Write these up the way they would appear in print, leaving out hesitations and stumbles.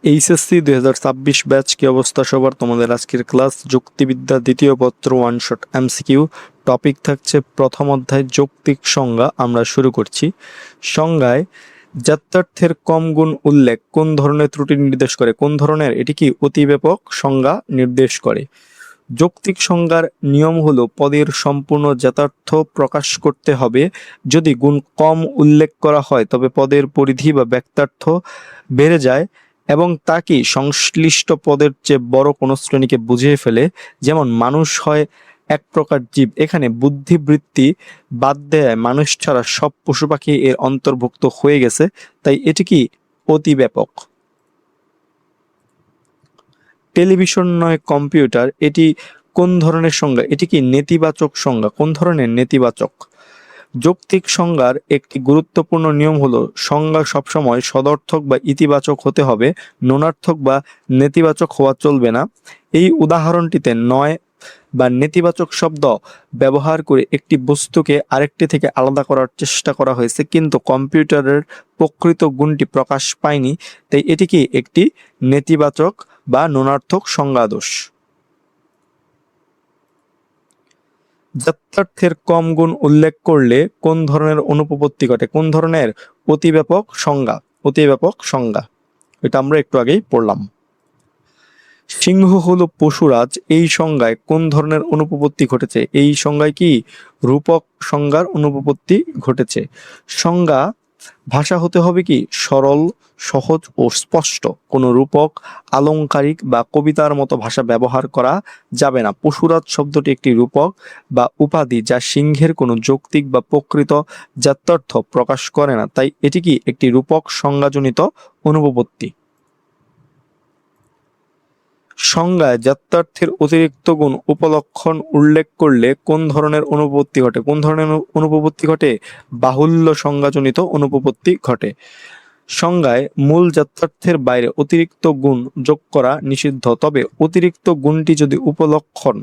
HSC 2026 batch কি অবস্থা সবার? তোমাদের আজকের ক্লাস যুক্তিবিদ্যা দ্বিতীয় পত্র ওয়ান শট এমসিকিউ। টপিক থাকছে প্রথম অধ্যায় যৌক্তিক সংজ্ঞা। আমরা শুরু করছি। সংজ্ঞায় জাত্যার্থের কম গুণ উল্লেখ কোন ধরনের ত্রুটি নির্দেশ করে? কোন ধরনের? এটি কি অতিব্যাপক সংজ্ঞা নির্দেশ করে। যৌক্তিক সংজ্ঞার নিয়ম হলো পদের সম্পূর্ণ যথার্থ প্রকাশ করতে হবে। যদি গুণ কম উল্লেখ করা হয় তবে পদের পরিধি বা ব্যক্তার্থ বেড়ে যায় এবং তা কি সংশ্লিষ্ট পদের চেয়ে বড় কোনো শ্রেণীকে বুঝিয়ে ফেলে। যেমন মানুষ হয় এক প্রকার জীব, এখানে বুদ্ধিবৃত্তি বাদ দেয় মানুষ ছাড়া সব পশু পাখি এর অন্তর্ভুক্ত হয়ে গেছে, তাই এটি কি অতি ব্যাপক। টেলিভিশন নয় কম্পিউটার, এটি কোন ধরনের সংজ্ঞা? এটি কি নেতিবাচক সংজ্ঞা। কোন ধরনের? নেতিবাচক। যৌক্তিক সংজ্ঞার একটি গুরুত্বপূর্ণ নিয়ম হলো সংজ্ঞা সবসময় সদর্থক বা ইতিবাচক হতে হবে, ননার্থক বা নেতিবাচক হওয়া চলবে না। এই উদাহরণটিতে নয় বা নেতিবাচক শব্দ ব্যবহার করে একটি বস্তুকে আরেকটি থেকে আলাদা করার চেষ্টা করা হয়েছে, কিন্তু কম্পিউটারের প্রকৃত গুণটি প্রকাশ পায়নি, তাই এটি কি একটি নেতিবাচক বা ননার্থক সংজ্ঞাদোষ। যথার্থের কম গুণ উল্লেখ করলে কোন ধরনের অনুপপত্তি ঘটে? কোন ধরনের? অতিব্যাপক সংজ্ঞা। অতিব্যাপক সংজ্ঞা, এটা আমরা একটু আগেই পড়লাম। সিংহ হলো পশুরাজ, এই সংজ্ঞায় কোন ধরনের অনুপপত্তি ঘটেছে? এই সংজ্ঞায় কি রূপক সংজ্ঞার অনুপপত্তি ঘটেছে। সংজ্ঞা ভাষা হতে হবে কি সরল, সহজ ও স্পষ্ট। কোনো রূপক, আলংকারিক বা কবিতার মতো ভাষা ব্যবহার করা যাবে না। পশুরাজ শব্দটি একটি রূপক বা উপাধি যা সিংহের কোনো যৌক্তিক বা প্রকৃত জাত্যর্থ প্রকাশ করে না, তাই এটি কি একটি রূপক সংজ্ঞাজনিত অনুপপত্তি। সংজ্ঞায় জাত্যার্থের অতিরিক্ত গুণ উপলক্ষণ উল্লেখ করলে কোন ধরনের অনুপপত্তি ঘটে? কোন ধরনের অনুপপত্তি ঘটে? বাহুল্য সংজ্ঞাজনিত অনুপপত্তি ঘটে। সংজ্ঞায় মূল জাত্যার্থের বাইরে অতিরিক্ত গুণ যোগ করা নিষিদ্ধ, তবে অতিরিক্ত গুণটি যদি উপলক্ষণ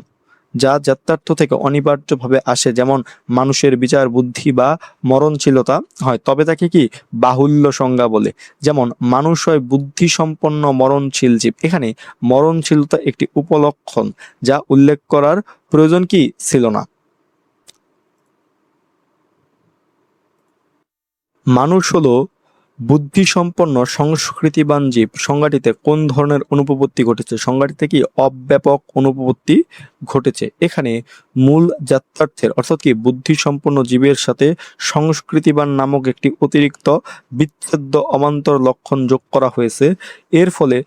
যা জাত্যার্থ থেকে অনিবার্যভাবে আসে, যেমন মানুষের বিচার বুদ্ধি বা মরণশীলতা হয়, তবে তাকে কি বাহুল্য সংজ্ঞা বলে। যেমন মানুষ হয় বুদ্ধিসম্পন্ন মরণশীল জীব, এখানে মরণশীলতা একটি উপলক্ষণ যা উল্লেখ করার প্রয়োজন কি ছিল না। মানুষ হলো বুদ্ধিসম্পন্ন সংস্কৃতিবান জীব সংজ্ঞাটিতে কোন ধরনের অনুপপত্তি ঘটেছে? সংজ্ঞাটিতে কি অব্যাপক অনুপপত্তি ঘটেছে। এখানে মূল জাত্যার্থের অর্থাৎ কি বুদ্ধিসম্পন্ন জীবের সাথে সংস্কৃতিবান নামক একটি অতিরিক্ত বিচ্ছেদ্য অবান্তর লক্ষণ যোগ করা হয়েছে। এর ফলে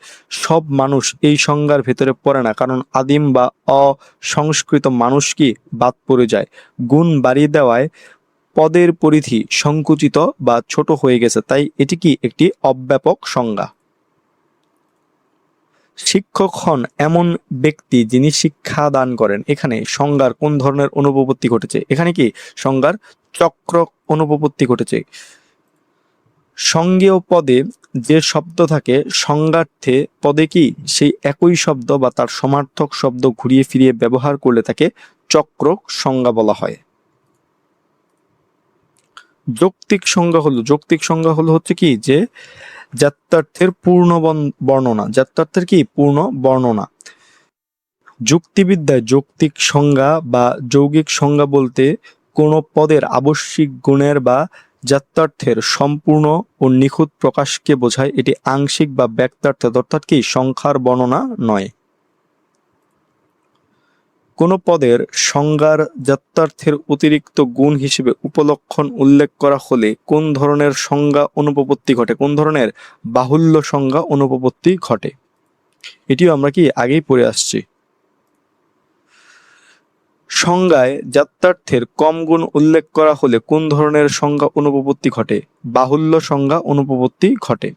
সব মানুষ এই সংজ্ঞার ভেতরে পড়ে না, কারণ আদিম বা অসংস্কৃত মানুষ কি বাদ পড়ে যায়। গুণ বাড়িয়ে দেওয়ায় পদের পরিধি সংকুচিত বা ছোট হয়ে গেছে, তাই এটি কি একটি অব্যাপক সংজ্ঞা। শিক্ষক হন এমন ব্যক্তি যিনি শিক্ষা দান করেন, এখানে সংজ্ঞার কোন ধরনের অনুপপত্তি ঘটেছে? এখানে কি সংজ্ঞার চক্র অনুপপত্তি ঘটেছে। সঙ্গেয় পদে যে শব্দ থাকে সংজ্ঞার্থে পদে কি সেই একই শব্দ বা তার সমার্থক শব্দ ঘুরিয়ে ফিরিয়ে ব্যবহার করলে তাকে চক্র সংজ্ঞা বলা হয়। যৌক্তিক সংজ্ঞা হলো হচ্ছে কি যে জাত্যার্থের পূর্ণ বর্ণনা। জাত্যার্থের কি পূর্ণ বর্ণনা। যুক্তিবিদ্যায় যৌক্তিক সংজ্ঞা বা যৌগিক সংজ্ঞা বলতে কোনো পদের আবশ্যিক গুণের বা জাত্যার্থের সম্পূর্ণ ও নিখুঁত প্রকাশকে বোঝায়। এটি আংশিক বা ব্যক্তার্থ অর্থাৎ কি সংখ্যার বর্ণনা নয়। কোন পদের সংজ্ঞার জাত্যার্থের অতিরিক্ত গুণ হিসেবে উপলক্ষণ উল্লেখ করা হলে কোন ধরনের সংজ্ঞা অনুপপত্তি ঘটে? কোন ধরনের? বাহুল্য সংজ্ঞা অনুপপত্তি ঘটে। এটিও আমরা কি আগেই পড়ে আসছি। সংজ্ঞায় জাত্যার্থের কম গুণ উল্লেখ করা হলে কোন ধরনের সংজ্ঞা অনুপপত্তি ঘটে? বাহুল্য সংজ্ঞা অনুপপত্তি ঘটে।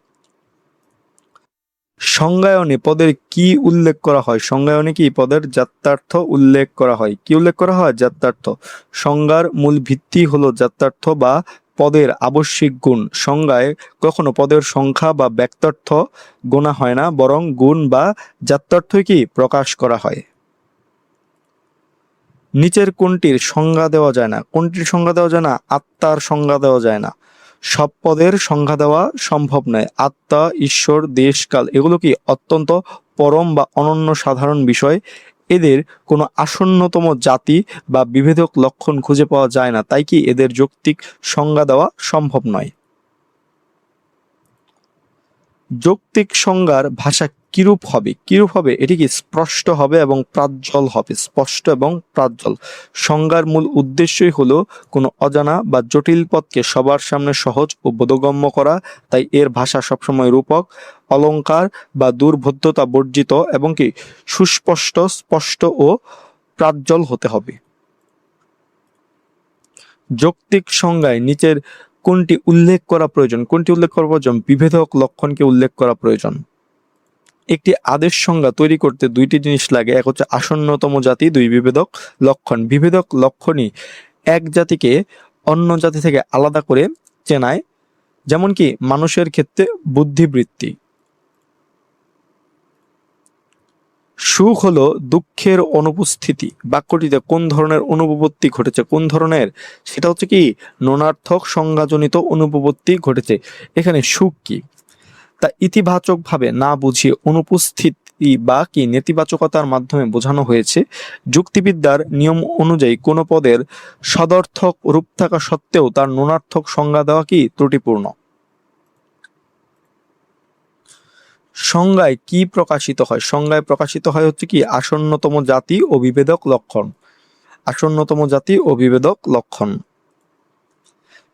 সংজ্ঞায়নে পদের কি উল্লেখ করা হয়? সংজ্ঞায়নে কি পদের জাত্যার্থ উল্লেখ করা হয়। কি উল্লেখ করা হয়? জাত্যার্থ। সংজ্ঞার মূল ভিত্তি হলো জাত্যার্থ বা পদের আবশ্যিক গুণ। সংজ্ঞায় কখনো পদের সংখ্যা বা ব্যক্তার্থ গোনা হয় না, বরং গুণ বা জাত্যার্থই কি প্রকাশ করা হয়। নিচের কোনটির সংজ্ঞা দেওয়া যায় না? কোনটির সংজ্ঞা দেওয়া যায় না? আত্মার সংজ্ঞা দেওয়া যায় না। সব পদের সংজ্ঞা দেওয়া সম্ভব নয়। আত্মা, ঈশ্বর, দেশ, কাল এগুলো কি অত্যন্ত পরম বা অনন্য সাধারণ বিষয়। এদের কোনো আসন্নতম জাতি বা বিভেদক লক্ষণ খুঁজে পাওয়া যায় না, তাই কি এদের যৌক্তিক সংজ্ঞা দেওয়া সম্ভব নয়। যৌক্তিক সংজ্ঞার ভাষা কিরূপ হবে? কিরূপ হবে? এটি কি স্পষ্ট হবে এবং প্রাঞ্জল হবে। স্পষ্ট এবং প্রাঞ্জল। সংজ্ঞার মূল উদ্দেশ্যই হলো কোনো অজানা বা জটিল পদকে সবার সামনে সহজ ও বোধগম্য করা। তাই এর ভাষা সবসময় রূপক, অলংকার বা দুর্বোধ্যতা বর্জিত এবং কি সুস্পষ্ট, স্পষ্ট ও প্রাঞ্জল হতে হবে। যৌক্তিক সংজ্ঞায় নিচের কোনটি উল্লেখ করা প্রয়োজন? কোনটি উল্লেখ করা প্রয়োজন? বিভেদক লক্ষণকে উল্লেখ করা প্রয়োজন। একটি আদেশ সংজ্ঞা তৈরি করতে দুইটি জিনিস লাগে, এক হচ্ছে আসন্নতম জাতি, দুই বিভেদক লক্ষণ। বিভেদক লক্ষণই এক জাতিকে অন্য জাতি থেকে আলাদা করে চেনায়, যেমন কি মানুষের ক্ষেত্রে বুদ্ধিবৃত্তি। সুখ হলো দুঃখের অনুপস্থিতি। বাক্যটিতে কোন ধরনের অনুপপত্তি ঘটেছে? কোন ধরনের? সেটা হচ্ছে কি ননার্থক সংজ্ঞাজনিত অনুপপত্তি ঘটেছে। এখানে সুখ কি তা ইতিবাচকভাবে না বুঝিয়ে অনুপস্থিতি বা কি নেতিবাচকতার মাধ্যমে বোঝানো হয়েছে। যুক্তিবিদ্যার নিয়ম অনুযায়ী কোনো পদের সদর্থক রূপ থাকা সত্ত্বেও তার ননার্থক সংজ্ঞা দেওয়া কি ত্রুটিপূর্ণ। সংজ্ঞায় কি প্রকাশিত হয়? সংজ্ঞায় প্রকাশিত হয় হচ্ছে কি আসন্নতম জাতি ও বিভেদক লক্ষণ। আসন্নতম জাতি ও বিভেদক লক্ষণ।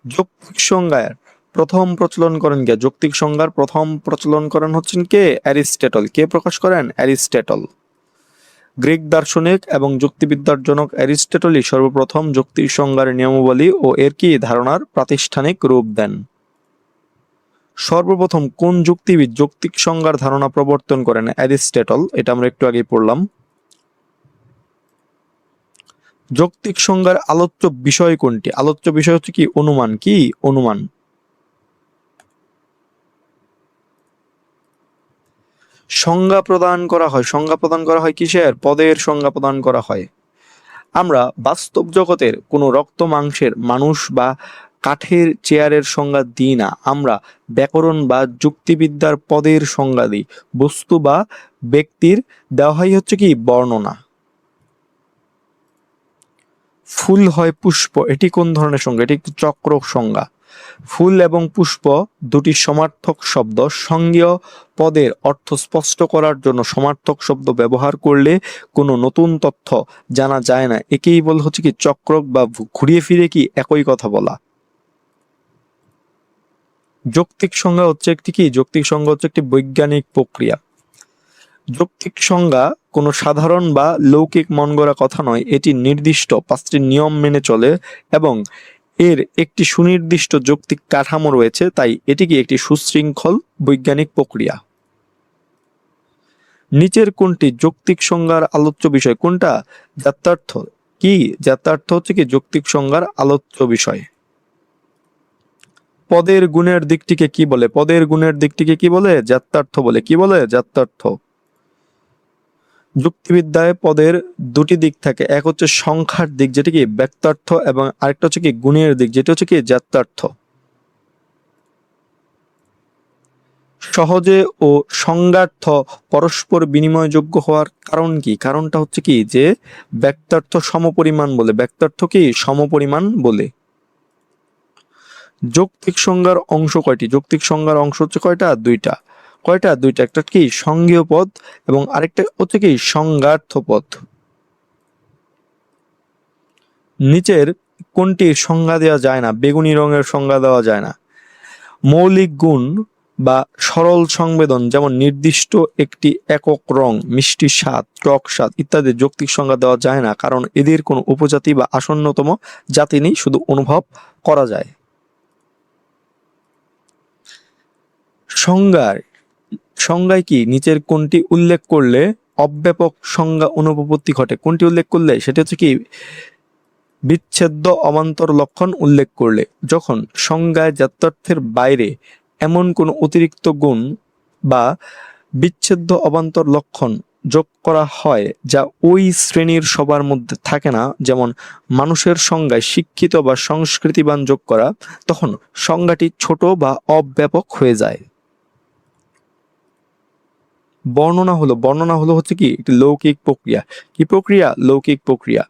যৌক্তিক সংজ্ঞার প্রথম প্রচলন করেন কে? যৌক্তিক সংজ্ঞার প্রথম প্রচলন করেন হচ্ছেন কে? অ্যারিস্টটল। কে প্রকাশ করেন? অ্যারিস্টটল। গ্রিক দার্শনিক এবং যুক্তিবিদ্যার জনক অ্যারিস্টটলই সর্বপ্রথম যৌক্তিক সংজ্ঞার নিয়মাবলী ও এর কি ধারণার প্রাতিষ্ঠানিক রূপ দেন। সর্বপ্রথম কোন যুক্তিবিদ যৌক্তিক সংজ্ঞার ধারণা প্রবর্তন করেন? অ্যারিস্টটল। এটা আমরা একটু আগেই পড়লাম। যৌক্তিক সংজ্ঞার আলোচ্য বিষয় কোনটি? আলোচ্য বিষয় হচ্ছে কি অনুমান। কি অনুমান। সংজ্ঞা প্রদান করা হয়। সংজ্ঞা প্রদান করা হয় কিসের? পদের সংজ্ঞা প্রদান করা হয়। আমরা বাস্তব জগতের কোনো রক্ত মাংসের মানুষ বা কাঠের চেয়ারের সংজ্ঞা দিই না। আমরা ব্যাকরণ বা যুক্তিবিদ্যার পদের সংজ্ঞা দিই। বস্তু বা ব্যক্তির দেওয়া হয় হচ্ছে কি বর্ণনা। ফুল হয় পুষ্প, এটি কোন ধরনের সংজ্ঞা? এটি একটি চক্র সংজ্ঞা। ফুল এবং পুষ্প দুটি সমার্থক শব্দ। সঙ্গীয় পদের অর্থ স্পষ্ট করার জন্য সমার্থক শব্দ ব্যবহার করলে কোনো নতুন তথ্য জানা যায় না। একেই বলা হচ্ছে কি চক্র বা ঘুরিয়ে ফিরে কি একই কথা বলা। যৌক্তিক সংজ্ঞা হচ্ছে একটি কি? যৌক্তিক সংজ্ঞা হচ্ছে একটি বৈজ্ঞানিক প্রক্রিয়া। যৌক্তিক সংজ্ঞা কোনো সাধারণ বা লৌকিক মনগড়া কথা নয়। এটি নির্দিষ্ট 5টি নিয়ম মেনে চলে এবং এর একটি সুনির্দিষ্ট যৌক্তিক কাঠামো রয়েছে, তাই এটি কি একটি সুশৃঙ্খল বৈজ্ঞানিক প্রক্রিয়া। নিচের কোনটি যৌক্তিক সংজ্ঞার আলোচ্য বিষয়? কোনটা? যাত্রার্থ। কি যাত্রার্থ হচ্ছে কি যৌক্তিক সংজ্ঞার আলোচ্য বিষয়। পদের গুণের দিকটিকে কি বলে? পদের গুণের দিকটিকে কি বলে? যাত্রার্থ বলে। কি বলে? যাত্রার্থ। যুক্তিবিদ্যায় পদের দুটি দিক থাকে, এক হচ্ছে সংখ্যার দিক যেটি কি ব্যক্তার্থ এবং আরেকটা হচ্ছে কি গুণের দিক যেটি হচ্ছে কি যাত্রার্থ। সহজে ও সংজ্ঞার্থ পরস্পর বিনিময়যোগ্য হওয়ার কারণ কি? কারণটা হচ্ছে কি যে ব্যক্তার্থ সমপরিমাণ বলে। ব্যক্তার্থ কি সমপরিমাণ বলে। যৌক্তিক সংজ্ঞার অংশ কয়টি? যৌক্তিক সংজ্ঞার অংশ হচ্ছে কয়টা? দুইটা। কয়টা? দুইটা। একটা কি সংজ্ঞেয় পদ এবং আরেকটা হচ্ছে কি সংজ্ঞার্থ পদ। নিচের কোনটি সংজ্ঞা দেওয়া যায় না? বেগুনি রঙের সংজ্ঞা দেওয়া যায় না। মৌলিক গুণ বা সরল সংবেদন যেমন নির্দিষ্ট একটি একক রং, মিষ্টি স্বাদ, টক স্বাদ ইত্যাদি যৌক্তিক সংজ্ঞা দেওয়া যায় না, কারণ এদের কোনো উপজাতি বা আসন্নতম জাতি নেই, শুধু অনুভব করা যায়। সংজ্ঞায় কি নিচের কোনটি উল্লেখ করলে অব্যাপক সংজ্ঞা অনুপপত্তি ঘটে? কোনটি উল্লেখ করলে? সেটা হচ্ছে কি বিচ্ছেদ্য অবান্তর লক্ষণ উল্লেখ করলে। যখন সংজ্ঞায় যাত্রার্থের বাইরে এমন কোনো অতিরিক্ত গুণ বা বিচ্ছেদ্য অবান্তর লক্ষণ যোগ করা হয় যা ওই শ্রেণীর সবার মধ্যে থাকে না, যেমন মানুষের সংজ্ঞায় শিক্ষিত বা সংস্কৃতিবান যোগ করা, তখন সংজ্ঞাটি ছোট বা অব্যাপক হয়ে যায়। বর্ণনা হলো হচ্ছে কি একটি লৌকিক প্রক্রিয়া। কি প্রক্রিয়া? লৌকিক প্রক্রিয়া।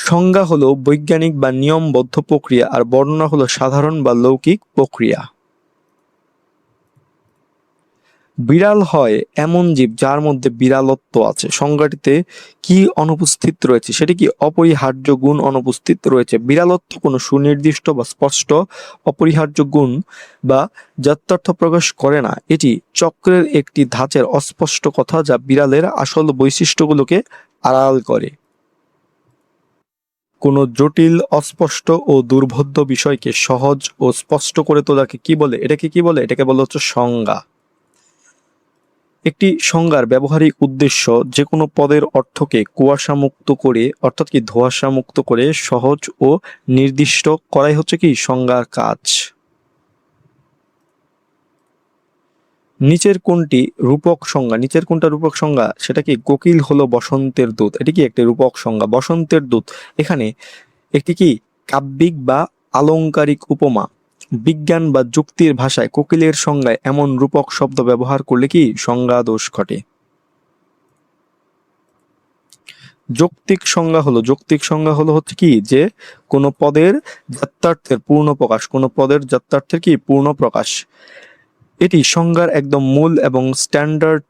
সংজ্ঞা হলো বৈজ্ঞানিক বা নিয়মবদ্ধ প্রক্রিয়া, আর বর্ণনা হলো সাধারণ বা লৌকিক প্রক্রিয়া। বিড়াল হয় এমন জীব যার মধ্যে বিড়ালত্ব আছে। সংজ্ঞাটিতে কি অনুপস্থিত রয়েছে? সেটি কি? অপরিহার্য গুণ অনুপস্থিত রয়েছে। বিড়ালত্ব কোনো সুনির্দিষ্ট বা স্পষ্ট অপরিহার্য গুণ বা যথার্থ প্রকাশ করে না। এটি চক্রের একটি ধাঁচের অস্পষ্ট কথা যা বিড়ালের আসল বৈশিষ্ট্যগুলোকে আড়াল করে। কোনো জটিল, অস্পষ্ট ও দুর্বোধ্য বিষয়কে সহজ ও স্পষ্ট করে তোলাকে কি বলে? এটাকে কি বলে? এটাকে বলা হচ্ছে সংজ্ঞা। একটি সংজ্ঞার ব্যবহারিক উদ্দেশ্য যে কোনো পদের অর্থকে কুয়াশামুক্ত করে, অর্থাৎ কি ধোঁয়াশামুক্ত করে সহজ ও নির্দিষ্ট করাই হচ্ছে কি সংজ্ঞার কাজ। নিচের কোনটি রূপক সংজ্ঞা? নিচের কোনটা রূপক সংজ্ঞা? সেটা কি? কোকিল হলো বসন্তের দূত। এটি কি একটি রূপক সংজ্ঞা? বসন্তের দূত এখানে একটি কি কাব্যিক বা আলংকারিক উপমা। বিজ্ঞান বা যুক্তির ভাষায় কোকিলের সংজ্ঞায় এমন রূপক শব্দ ব্যবহার করলে কি সংজ্ঞা দোষ ঘটে। যৌক্তিক সংজ্ঞা হলো হচ্ছে কি যে কোনো পদের যাত্রার্থের পূর্ণ প্রকাশ। কোনো পদের যাত্রার্থের কি পূর্ণ প্রকাশ। এটি সংজ্ঞার একদম মূল এবং স্ট্যান্ডার্ড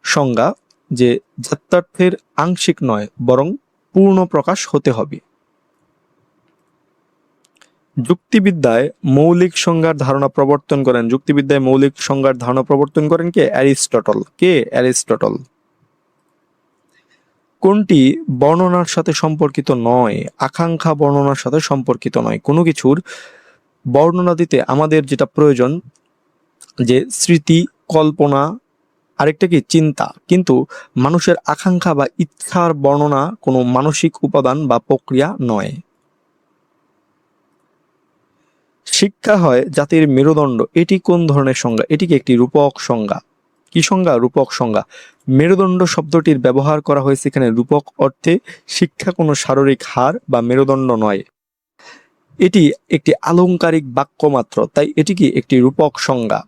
সংজ্ঞা যে যাত্রার্থের আংশিক নয় বরং পূর্ণ প্রকাশ হতে হবে। যুক্তিবিদ্যায় মৌলিক সংজ্ঞার ধারণা প্রবর্তন করেন। যুক্তিবিদ্যায় মৌলিক সংজ্ঞার ধারণা প্রবর্তন করেন কে? অ্যারিস্টটল। কে? অ্যারিস্টটল। কোনটি বর্ণনার সাথে সম্পর্কিত নয়? আকাঙ্ক্ষা বর্ণনার সাথে সম্পর্কিত নয়। কোনো কিছুর বর্ণনা দিতে আমাদের যেটা প্রয়োজন যে স্মৃতি, কল্পনা, আরেকটা কি চিন্তা, কিন্তু মানুষের আকাঙ্ক্ষা বা ইচ্ছার বর্ণনা কোনো মানসিক উপাদান বা প্রক্রিয়া নয়। শিক্ষা হয় জাতির মেরুদণ্ড, এটি কোন ধরনের সংজ্ঞা? এটি কি একটি রূপক সংজ্ঞা? কি সংজ্ঞা? রূপক সংজ্ঞা। মেরুদণ্ড শব্দটির ব্যবহার করা হয়েছে এখানে রূপক অর্থে। শিক্ষা কোনো শারীরিক হার বা মেরুদণ্ড নয়, এটি একটি আলংকারিক বাক্য মাত্র, তাই এটি কি একটি রূপক সংজ্ঞা।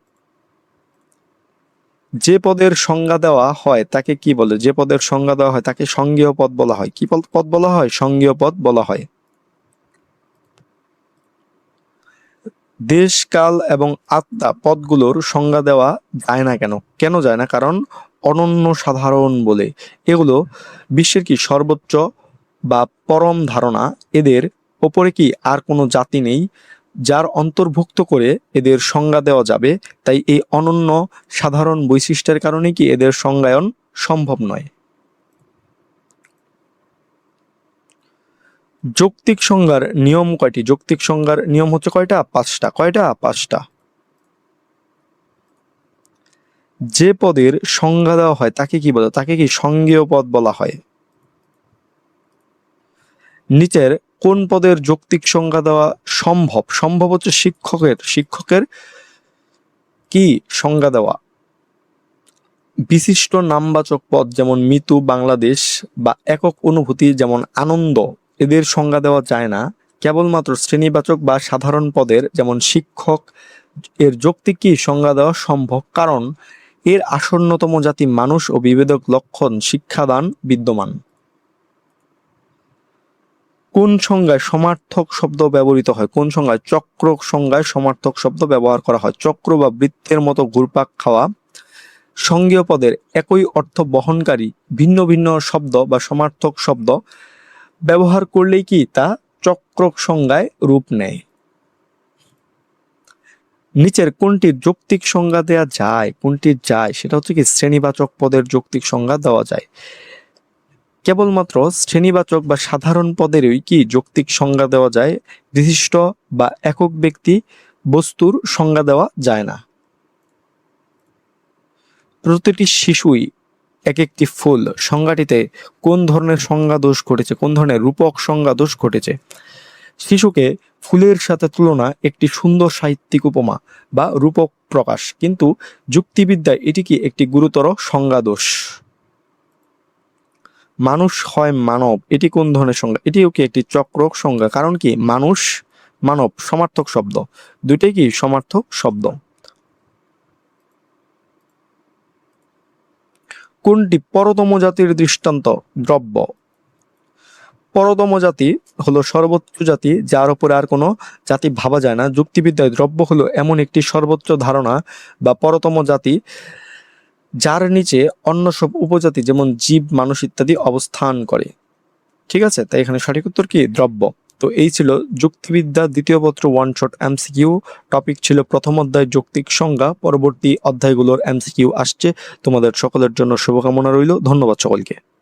যে পদের সংজ্ঞা দেওয়া হয় তাকে কি বলে? যে পদের সংজ্ঞা দেওয়া হয় তাকে সংজ্ঞেয় পদ বলা হয়। কি পদ বলা হয়? সংজ্ঞেয় পদ বলা হয়। দেশ, কাল এবং আত্মা পদগুলোর সংজ্ঞা দেওয়া যায় না কেন? কেন যায় না? কারণ অনন্য সাধারণ বলে। এগুলো বিশ্বের কি সর্বোচ্চ বা পরম ধারণা। এদের ওপরে কি আর কোনো জাতি নেই যার অন্তর্ভুক্ত করে এদের সংজ্ঞা দেওয়া যাবে। তাই এই অনন্য সাধারণ বৈশিষ্ট্যের কারণে কি এদের সংজ্ঞায়ন সম্ভব নয়। যৌক্তিক সংজ্ঞার নিয়ম কয়টি? যৌক্তিক সংজ্ঞার নিয়ম হচ্ছে কয়টা? 5টা। কয়টা? 5টা। যে পদের সংজ্ঞা দেওয়া হয় তাকে কি বলে? তাকে কি সংজ্ঞেয় পদ বলা হয়। নিচের কোন পদের যৌক্তিক সংজ্ঞা দেওয়া সম্ভব? সম্ভব হচ্ছে শিক্ষকের কি সংজ্ঞা দেওয়া। বিশিষ্ট নামবাচক পদ যেমন মিতু, বাংলাদেশ, বা একক অনুভূতি যেমন আনন্দ, এদের সংজ্ঞা দেওয়া যায় না। কেবলমাত্র শ্রেণীবাচক বা সাধারণ পদের যেমন শিক্ষক এর যৌক্তিক কি সংজ্ঞা দেওয়া সম্ভব, কারণ এর আসন্নতম জাতি মানুষ ও বিভেদক লক্ষণ শিক্ষাদান বিদ্যমান। কোন সংজ্ঞায় সমার্থক শব্দ ব্যবহৃত হয়? কোন সংজ্ঞায়? চক্র সংজ্ঞায় সমার্থক শব্দ ব্যবহার করা হয়। চক্র বা বৃত্তের মতো ঘুরপাক খাওয়া সংজ্ঞেয় পদের একই অর্থ বহনকারী ভিন্ন ভিন্ন শব্দ বা সমার্থক শব্দ ব্যবহার করলেই কি তা চক্র সংজ্ঞায় রূপ নেয়। নিচের কোনটির যৌক্তিক সংজ্ঞা দেওয়া যায়? কোনটির যায়? সেটা হচ্ছে কি শ্রেণীবাচক পদের যৌক্তিক সংজ্ঞা দেওয়া যায়। কেবলমাত্র শ্রেণীবাচক বা সাধারণ পদেরই কি যৌক্তিক সংজ্ঞা দেওয়া যায়। বিশিষ্ট বা একক ব্যক্তি বস্তুর সংজ্ঞা দেওয়া যায় না। প্রতিটি শিশুই এক একটি ফুল সংজ্ঞাটিতে কোন ধরনের সংজ্ঞা দোষ ঘটেছে? কোন ধরনের রূপক সংজ্ঞা দোষ ঘটেছে? শিশুকে ফুলের সাথে তুলনা একটি সুন্দর সাহিত্যিক উপমা বা রূপক প্রকাশ, কিন্তু যুক্তিবিদ্যায় এটি কি একটি গুরুতর সংজ্ঞা দোষ। মানুষ হয় মানব, এটি কোন ধরনের সংজ্ঞা? এটিও কি একটি চক্রক সংজ্ঞা, কারণ কি মানুষ মানব সমার্থক শব্দ, দুইটাই কি সমার্থক শব্দ। কোনটি পরতম জাতির দৃষ্টান্ত? দ্রব্য। পরতম জাতি হলো সর্বোচ্চ জাতি, যার উপরে আর কোনো জাতি ভাবা যায় না। যুক্তিবিদ্যায় দ্রব্য হলো এমন একটি সর্বোচ্চ ধারণা বা পরতম জাতি যার নিচে অন্য সব উপজাতি যেমন জীব, মানুষ ইত্যাদি অবস্থান করে। ঠিক আছে, তাই এখানে সঠিক উত্তর কি দ্রব্য। তো এই ছিল যুক্তিবিদ্যা দ্বিতীয় পত্র ওয়ান শট এমসিকিউ। টপিক ছিল প্রথম অধ্যায় যৌক্তিক সংজ্ঞা। পরবর্তী অধ্যায়গুলোর এমসিকিউ আসছে। তোমাদের সকলের জন্য শুভকামনা রইল। ধন্যবাদ সকলকে।